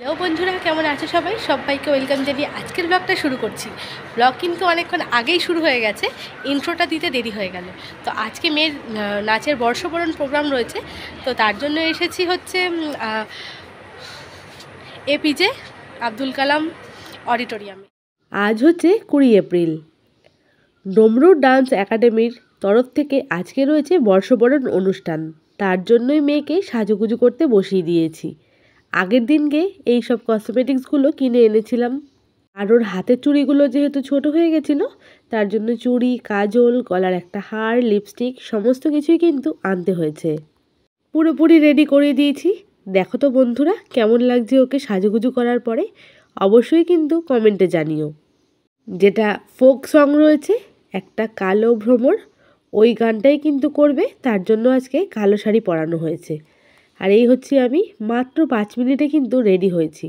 Hello বন্ধুরা, কেমন আছো সবাই? সবাইকে ওয়েলকাম জানিয়ে আজকের ব্লগটা শুরু করছি। ব্লগ কিন্তু অনেকক্ষণ আগেই শুরু হয়ে গেছে, ইন্ট্রোটা দিতে দেরি হয়ে গেল। তো আজকে মেয়ের নাচের বর্ষবরণ প্রোগ্রাম রয়েছে, তো তার জন্য এসেছি হচ্ছে এপিজে আব্দুল কালাম অডিটোরিয়ামে। আজ হচ্ছে 20 এপ্রিল। ডমরু ডান্স একাডেমির তরফ থেকে আজকে রয়েছে বর্ষবরণ অনুষ্ঠান। তার জন্যই মেয়েকে সাজুগুজু করতে বসিয়ে দিয়েছি। আগের দিনকে এই সব কসমেটিক্সগুলো কিনে এনেছিলাম। আর ওর হাতের চুড়িগুলো যেহেতু ছোট হয়ে গেছিলো, তার জন্য চুড়ি, কাজল, গলার একটা হার, লিপস্টিক সমস্ত কিছুই কিন্তু আনতে হয়েছে। পুরোপুরি রেডি করে দিয়েছি। দেখো তো বন্ধুরা, কেমন লাগছে ওকে সাজুগুজু করার পরে? অবশ্যই কিন্তু কমেন্টে জানিও। যেটা ফোক সং রয়েছে একটা কালো ভ্রমর, ওই গানটাই কিন্তু করবে, তার জন্য আজকে কালো শাড়ি পরানো হয়েছে। আর এই হচ্ছে আমি, মাত্র 5 মিনিটে কিন্তু রেডি হয়েছি।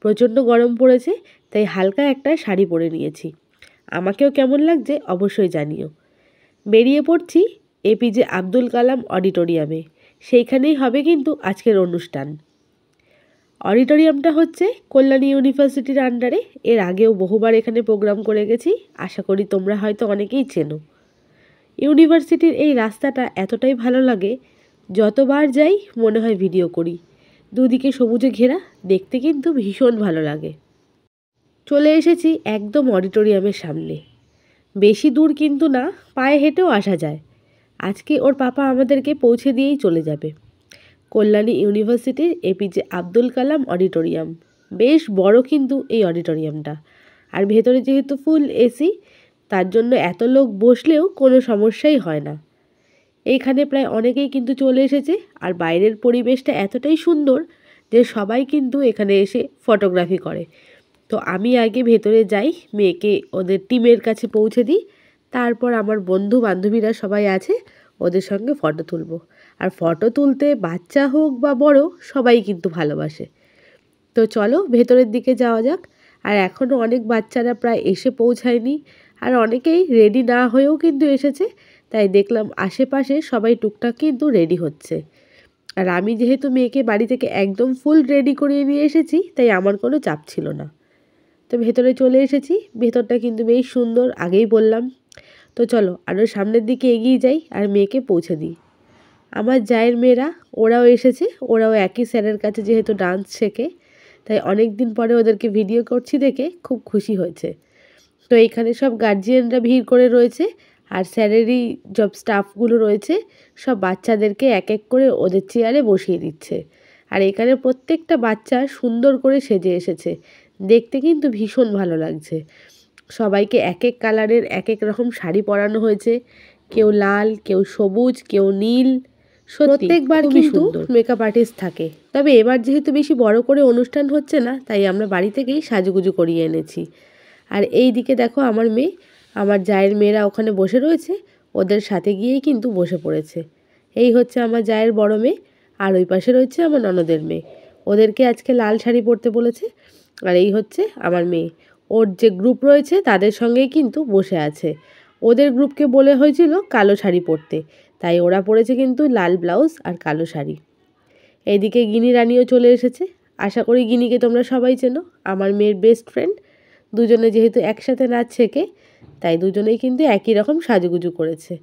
প্রচণ্ড গরম পড়েছে, তাই হালকা একটা শাড়ি পরে নিয়েছি। আমাকেও কেমন লাগছে অবশ্যই জানিও। বেরিয়ে পড়ছি এপিজে আব্দুল কালাম অডিটোরিয়ামে। সেইখানেই হবে কিন্তু আজকের অনুষ্ঠান। অডিটোরিয়ামটা হচ্ছে কল্যাণী ইউনিভার্সিটির আন্ডারে। এর আগেও বহুবার এখানে প্রোগ্রাম করে গেছি, আশা করি তোমরা হয়তো অনেকেই চেনো। ইউনিভার্সিটির এই রাস্তাটা এতটাই ভালো লাগে, যতবার যাই মনে হয় ভিডিও করি। দুদিকে সবুজে ঘেরা, দেখতে কিন্তু ভীষণ ভালো লাগে। চলে এসেছি একদম অডিটোরিয়ামের সামনে। বেশি দূর কিন্তু না, পায়ে হেঁটেও আসা যায়। আজকে ওর পাপা আমাদেরকে পৌঁছে দিয়েই চলে যাবে। কল্যাণী ইউনিভার্সিটির এপিজে আব্দুল কালাম অডিটোরিয়াম। বেশ বড় কিন্তু এই অডিটোরিয়ামটা। আর ভেতরে যেহেতু ফুল এসি, তার জন্য এত লোক বসলেও কোনো সমস্যাই হয় না। এইখানে প্রায় অনেকেই কিন্তু চলে এসেছে। আর বাইরের পরিবেশটা এতটাই সুন্দর যে সবাই কিন্তু এখানে এসে ফটোগ্রাফি করে। তো আমি আগে ভেতরে যাই, মেয়েকে ওদের টিমের কাছে পৌঁছে দিই। তারপর আমার বন্ধু বান্ধবীরা সবাই আছে, ওদের সঙ্গে ফটো তুলব। আর ফটো তুলতে বাচ্চা হোক বা বড়, সবাই কিন্তু ভালোবাসে। তো চলো ভেতরের দিকে যাওয়া যাক। আর এখনও অনেক বাচ্চারা প্রায় এসে পৌঁছায়নি, আর অনেকেই রেডি না হয়েও কিন্তু এসেছে। তাই দেখলাম আশেপাশে সবাই টুকটাক কিন্তু রেডি হচ্ছে। আর আমি যেহেতু মেয়েকে বাড়ি থেকে একদম ফুল রেডি করিয়ে নিয়ে এসেছি, তাই আমার কোনো চাপ ছিল না। তো ভেতরে চলে এসেছি। ভেতরটা কিন্তু বেশ সুন্দর, আগেই বললাম। তো চলো আরও সামনের দিকে এগিয়ে যাই আর মেয়েকে পৌঁছে দিই। আমার জায়ের মেয়েরা ওরাও এসেছে। ওরাও একই স্যারের কাছে যেহেতু ডান্স শেখে, তাই অনেক দিন পরে ওদেরকে ভিডিও করছি দেখে খুব খুশি হয়েছে। তো এখানে সব গার্জিয়ানরা ভিড় করে রয়েছে, আর স্যারেরই সব স্টাফগুলো রয়েছে, সব বাচ্চাদেরকে এক এক করে ওদের চেয়ারে বসিয়ে দিচ্ছে। আর এখানে প্রত্যেকটা বাচ্চা সুন্দর করে সেজে এসেছে, দেখতে কিন্তু ভীষণ ভালো লাগছে। সবাইকে এক এক কালারের এক এক রকম শাড়ি পরানো হয়েছে, কেউ লাল, কেউ সবুজ, কেউ নীল। প্রত্যেকবার কিন্তু মেকআপ আর্টিস্ট থাকে। তবে এবার যেহেতু বেশি বড় করে অনুষ্ঠান হচ্ছে না, তাই আমরা বাড়ি থেকেই সাজুগুজু করিয়ে এনেছি। আর এই দিকে দেখো আমার মেয়ে, আমার জায়ের মেয়েরা ওখানে বসে রয়েছে, ওদের সাথে গিয়েই কিন্তু বসে পড়েছে। এই হচ্ছে আমার জায়ের বড় মেয়ে, আর ওই পাশে রয়েছে আমার ননদের মেয়ে। ওদেরকে আজকে লাল শাড়ি পরতে বলেছে। আর এই হচ্ছে আমার মেয়ে, ওর যে গ্রুপ রয়েছে তাদের সঙ্গেই কিন্তু বসে আছে। ওদের গ্রুপকে বলে হয়েছিল কালো শাড়ি পরতে, তাই ওরা পরেছে কিন্তু লাল ব্লাউজ আর কালো শাড়ি। এইদিকে গিনি রানীও চলে এসেছে। আশা করি গিনিকে তোমরা সবাই চেনো, আমার মেয়ের বেস্ট ফ্রেন্ড। দুজনে যেহেতু একসাথে নাচ শেখে, তাই দুজনেই কিন্তু একই রকম সাজুগুজু করেছে।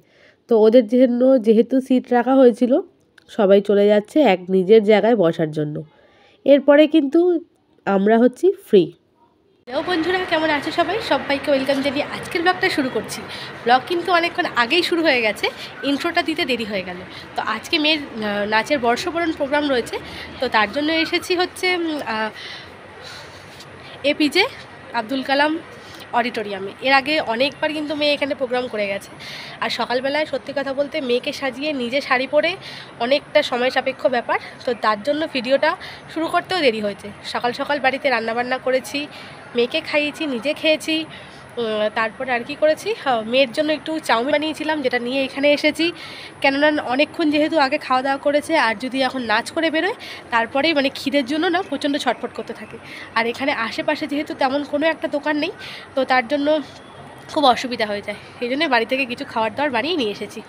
তো ওদের জন্য যেহেতু সিট রাখা হয়েছিল, সবাই চলে যাচ্ছে এক নিজের জায়গায় বসার জন্য। এরপরে কিন্তু আমরা হচ্ছি ফ্রি। হ্যালো বন্ধুরা, কেমন আছো সবাই? সবাইকে ওয়েলকাম জানিয়ে আজকের ব্লগটা শুরু করছি। ব্লগ কিন্তু অনেকক্ষণ আগেই শুরু হয়ে গেছে, ইন্ট্রোটা দিতে দেরি হয়ে গেল। তো আজকে মেয়ের নাচের বর্ষবরণ প্রোগ্রাম রয়েছে, তো তার জন্য এসেছি হচ্ছে এপিজে আব্দুল কালাম অডিটোরিয়ামে। এর আগে অনেকবার কিন্তু মেয়ে এখানে প্রোগ্রাম করে গেছে। আর সকালবেলায় সত্যি কথা বলতে মেয়েকে সাজিয়ে নিজে শাড়ি পরে অনেকটা সময় সাপেক্ষ ব্যাপার, তো তার জন্য ভিডিওটা শুরু করতেও দেরি হয়েছে। সকাল সকাল বাড়িতে রান্নাবান্না করেছি, মেয়েকে খাইয়েছি, নিজে খেয়েছি। তারপরে আর কি করেছি, মেয়ের জন্য একটু চাউমিন বানিয়েছিলাম, যেটা নিয়ে এখানে এসেছি। কেননা অনেকক্ষণ যেহেতু আগে খাওয়া দাওয়া করেছে, আর যদি এখন নাচ করে বেরোয়, তারপরেই মানে খিদের জন্য না প্রচণ্ড ছটফট করতে থাকে। আর এখানে আশেপাশে যেহেতু তেমন কোনো একটা দোকান নেই, তো তার জন্য খুব অসুবিধা হয়ে যায়, এই জন্য বাড়ি থেকে কিছু খাবার দাবার বানিয়ে নিয়ে এসেছি।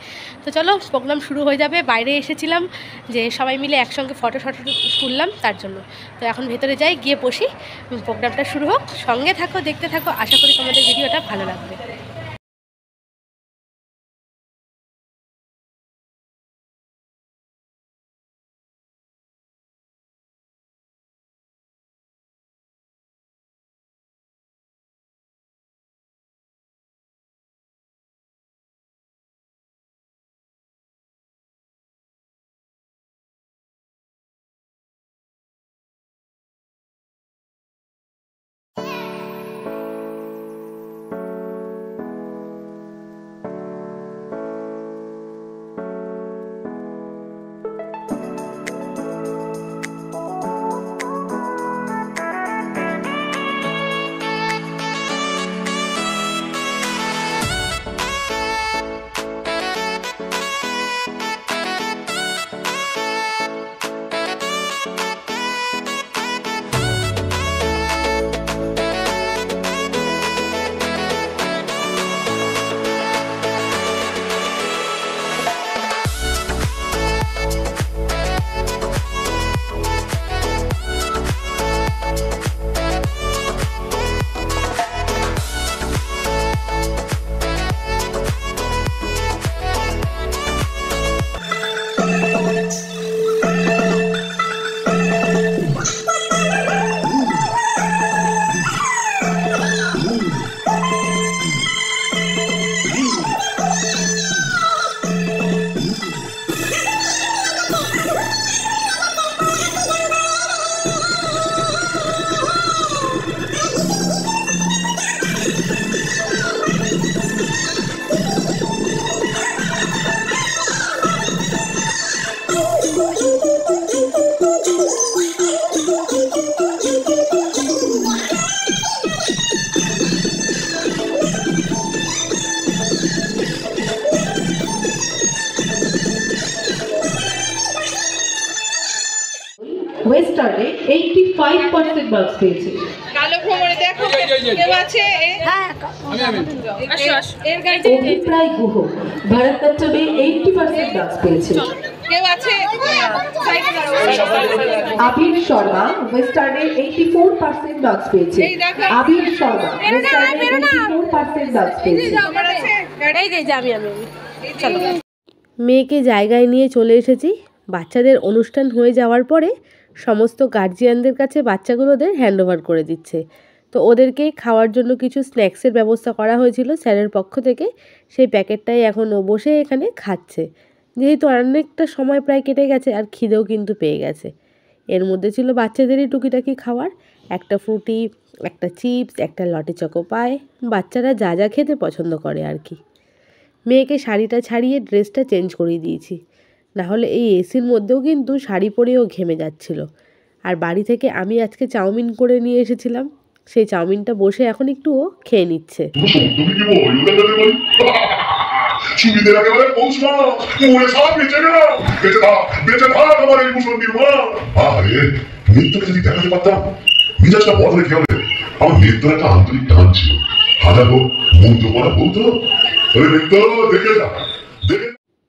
তো চলো প্রোগ্রাম শুরু হয়ে যাবে। বাইরে এসেছিলাম যে সবাই মিলে একসঙ্গে ফটো তুললাম তার জন্য। তো এখন ভেতরে যাই, গিয়ে বসি, প্রোগ্রামটা শুরু হোক। সঙ্গে থাকো, দেখতে থাকো, আশা করি তোমাদের ভিডিওটা ভালো লাগবে। ওয়েস্টার্নে 85% মার্কস পেয়েছে। কালো ভ্রমণে দেখো কেউ আছে? এর গাড়িতে অভিপ্রায় গুহ ভারতনাট্যমে 80% মার্কস পেয়েছে। কেউ আছে? আবির শর্মা ওয়েস্টার্নে 84% মার্কস পেয়েছে। আবির শর্মা ওয়েস্টার্নে 84% মার্কস পেয়েছে। এই যে আমি চলো। মেয়েকে জায়গায় নিয়ে চলে এসেছি। বাচ্চাদের অনুষ্ঠান হয়ে যাওয়ার পরে সমস্ত গার্জিয়ানদের কাছে বাচ্চাগুলোদের হ্যান্ডওভার করে দিচ্ছে। তো ওদেরকে খাওয়ার জন্য কিছু স্ন্যাক্সের ব্যবস্থা করা হয়েছিল স্যারের পক্ষ থেকে, সেই প্যাকেটটাই এখন ও বসে এখানে খাচ্ছে। যেহেতু অনেকটা সময় প্রায় কেটে গেছে আর খিদেও কিন্তু পেয়ে গেছে। এর মধ্যে ছিল বাচ্চাদেরই টুকিটাকি খাবার, একটা ফ্রুটি, একটা চিপস, একটা লটে চকো পায়, বাচ্চারা যা যা খেতে পছন্দ করে আর কি। মেয়েকে শাড়িটা ছাড়িয়ে ড্রেসটা চেঞ্জ করিয়ে দিয়েছি, নাহলে এই এসির মধ্যেও কিন্তু শাড়ি পরেও ঘেমে যাচ্ছিল। আর বাড়ি থেকে আমি আজকে চাউমিন করে নিয়ে এসেছিলাম, সেই চাউমিনটা বসে এখন একটু ও খেয়ে নিচ্ছে।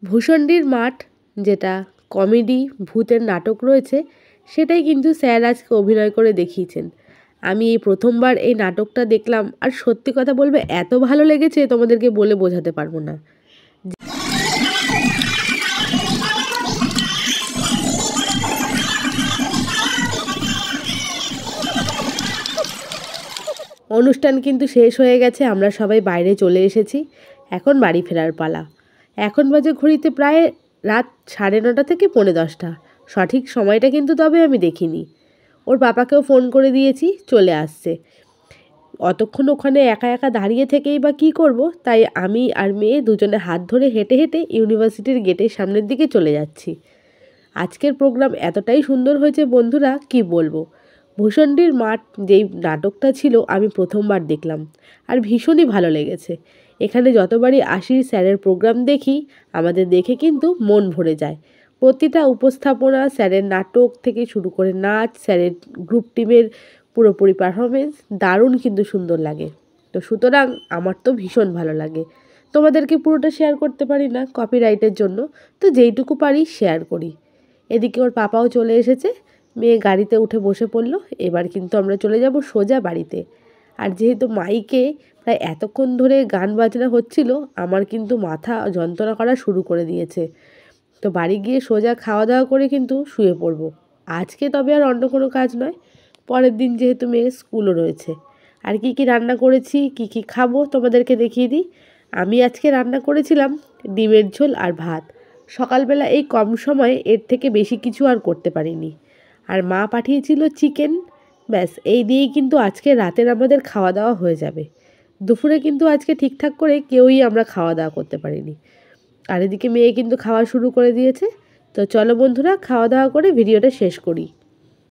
ভূষণ্ডির মাঠ, যেটা কমেডি ভূতের নাটক রয়েছে, সেটাই কিন্তু স্যার আজকে অভিনয় করে দেখিয়েছেন। আমি এই প্রথমবার এই নাটকটা দেখলাম, আর সত্যি কথা বলবে এত ভালো লেগেছে তোমাদেরকে বলে বোঝাতে পারবো না। অনুষ্ঠান কিন্তু শেষ হয়ে গেছে, আমরা সবাই বাইরে চলে এসেছি। এখন বাড়ি ফেরার পালা। এখন বাজে ঘড়িতে প্রায় রাত 9:30 থেকে 10:45। সঠিক সময়টা কিন্তু তবে আমি দেখিনি। ওর বাবাকেও ফোন করে দিয়েছি, চলে আসছে। অতক্ষণ ওখানে একা একা দাঁড়িয়ে থেকেই বা কী করব, তাই আমি আর মেয়ে দুজনে হাত ধরে হেঁটে হেঁটে ইউনিভার্সিটির গেটের সামনের দিকে চলে যাচ্ছি। আজকের প্রোগ্রাম এতটাই সুন্দর হয়েছে বন্ধুরা, কি বলবো। ভূষণ্ডির মাঠ যেই নাটকটা ছিল আমি প্রথমবার দেখলাম, আর ভীষণই ভালো লেগেছে। এখানে যতবারই আসি স্যারের প্রোগ্রাম দেখি, আমাদের দেখে কিন্তু মন ভরে যায়। প্রতিটা উপস্থাপনা, স্যারের নাটক থেকে শুরু করে নাচ, স্যারের গ্রুপ টিমের পুরোপুরি পারফরমেন্স দারুণ কিন্তু সুন্দর লাগে। তো সুতরাং আমার তো ভীষণ ভালো লাগে। তোমাদেরকে পুরোটা শেয়ার করতে পারি না কপিরাইটের জন্য, তো যেইটুকু পারি শেয়ার করি। এদিকে ওর পাপাও চলে এসেছে, মেয়ে গাড়িতে উঠে বসে পড়লো। এবার কিন্তু আমরা চলে যাব সোজা বাড়িতে। আর যেহেতু মাইকে প্রায় এতক্ষণ ধরে গান বাজনা হচ্ছিল, আমার কিন্তু মাথা যন্ত্রণা করা শুরু করে দিয়েছে। তো বাড়ি গিয়ে সোজা খাওয়া দাওয়া করে কিন্তু শুয়ে পড়বো। আজকে তবে আর অন্য কোনো কাজ নয়, পরের দিন যেহেতু মেয়ের স্কুলও রয়েছে। আর কি কি রান্না করেছি, কি কি খাবো তোমাদেরকে দেখিয়ে দিই। আমি আজকে রান্না করেছিলাম ডিমের ঝোল আর ভাত। সকালবেলা এই কম সময়ে এর থেকে বেশি কিছু আর করতে পারিনি। আর মা পাঠিয়েছিল চিকেন। ব্যাস এই দিয়েই কিন্তু আজকে রাতের আমাদের খাওয়া দাওয়া হয়ে যাবে। দুপুরে কিন্তু আজকে ঠিকঠাক করে কেউই আমরা খাওয়া দাওয়া করতে পারিনি। আর এদিকে মেয়ে কিন্তু খাওয়া শুরু করে দিয়েছে। তো চলো বন্ধুরা, খাওয়া দাওয়া করে ভিডিওটা শেষ করি।